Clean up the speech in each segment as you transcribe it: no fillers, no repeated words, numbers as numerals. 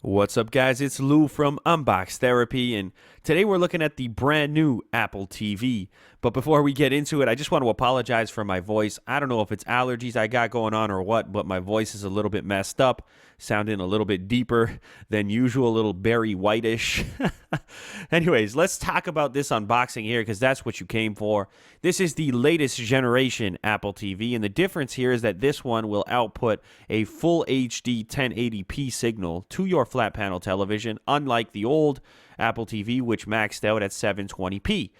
What's up, guys? It's Lou from Unbox Therapy, and today we're looking at the brand new Apple TV. But before we get into it, I just want to apologize for my voice. I don't know if it's allergies I got going on or what, but my voice is a little bit messed up, sounding a little bit deeper than usual, a little berry whitish. Anyways, let's talk about this unboxing here because that's what you came for. This is the latest generation Apple TV, and the difference here is that this one will output a full HD 1080p signal to your flat panel television, unlike the old Apple TV, which maxed out at 720p.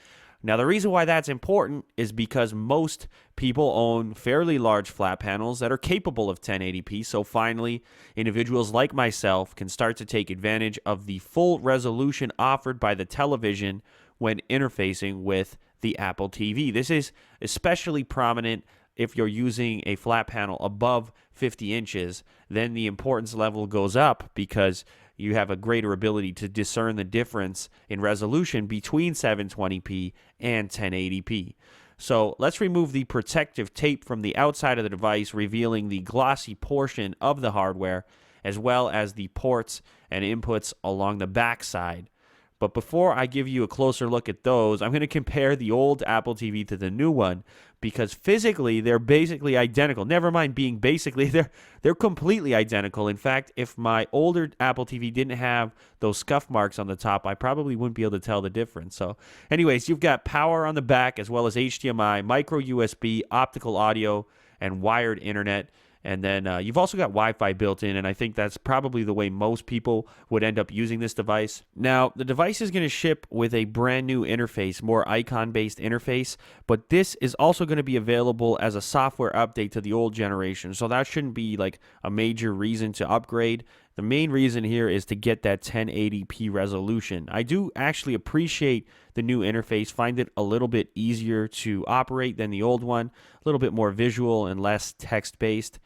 Now, the reason why that's important is because most people own fairly large flat panels that are capable of 1080p, so finally, individuals like myself can start to take advantage of the full resolution offered by the television when interfacing with the Apple TV. This is especially prominent if you're using a flat panel above 50 inches. Then the importance level goes up because you have a greater ability to discern the difference in resolution between 720p and 1080p. So let's remove the protective tape from the outside of the device, revealing the glossy portion of the hardware, as well as the ports and inputs along the back side. But before I give you a closer look at those, I'm going to compare the old Apple TV to the new one because physically they're basically identical. Never mind being basically, they're completely identical. In fact, if my older Apple TV didn't have those scuff marks on the top, I probably wouldn't be able to tell the difference. So anyways, you've got power on the back as well as HDMI, micro USB, optical audio, and wired internet. And then you've also got Wi-Fi built in, and I think that's probably the way most people would end up using this device. Now, the device is going to ship with a brand new interface, more icon-based interface, but this is also going to be available as a software update to the old generation, so that shouldn't be like a major reason to upgrade. The main reason here is to get that 1080p resolution. I do actually appreciate the new interface, find it a little bit easier to operate than the old one, a little bit more visual and less text-based.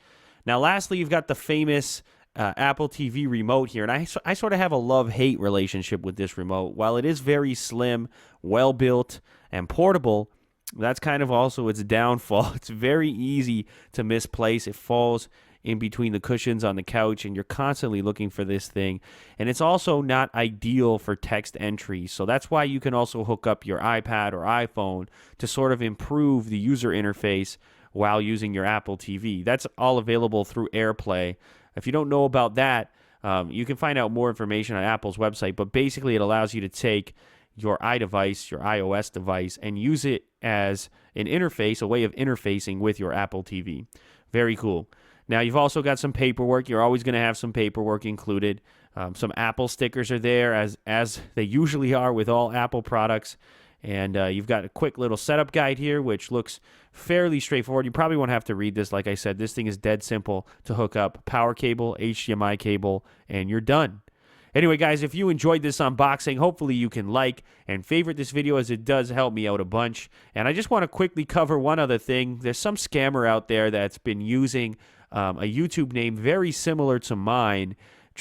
Now, lastly, you've got the famous Apple TV remote here, and I sort of have a love-hate relationship with this remote. While it is very slim, well-built, and portable, that's kind of also its downfall. It's very easy to misplace. It falls in between the cushions on the couch, and you're constantly looking for this thing. And it's also not ideal for text entry, so that's why you can also hook up your iPad or iPhone to sort of improve the user interface while using your Apple TV. That's all available through AirPlay. If you don't know about that, you can find out more information on Apple's website, but basically it allows you to take your iDevice, your iOS device, and use it as an interface, a way of interfacing with your Apple TV. Very cool. Now, you've also got some paperwork. You're always going to have some paperwork included. Some Apple stickers are there, as they usually are with all Apple products. And you've got a quick little setup guide here, which looks fairly straightforward. You probably won't have to read this. Like I said, this thing is dead simple to hook up. Power cable, HDMI cable, and you're done. Anyway, guys, if you enjoyed this unboxing, hopefully you can like and favorite this video as it does help me out a bunch. And I just want to quickly cover one other thing. There's some scammer out there that's been using a YouTube name very similar to mine,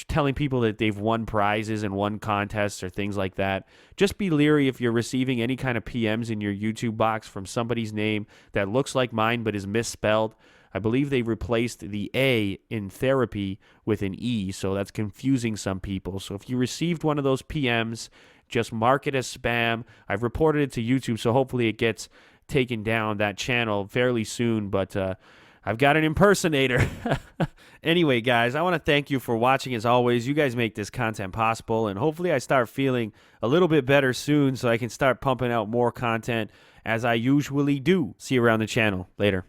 telling people that they've won prizes and won contests or things like that. Just be leery if you're receiving any kind of PMs in your YouTube box from somebody's name that looks like mine but is misspelled. I believe they replaced the A in therapy with an E, so that's confusing some people. So if you received one of those PMs, just mark it as spam. I've reported it to YouTube, so hopefully it gets taken down, that channel, fairly soon, but I've got an impersonator. Anyway, guys, I want to thank you for watching as always. You guys make this content possible, and hopefully I start feeling a little bit better soon so I can start pumping out more content as I usually do. See you around the channel. Later.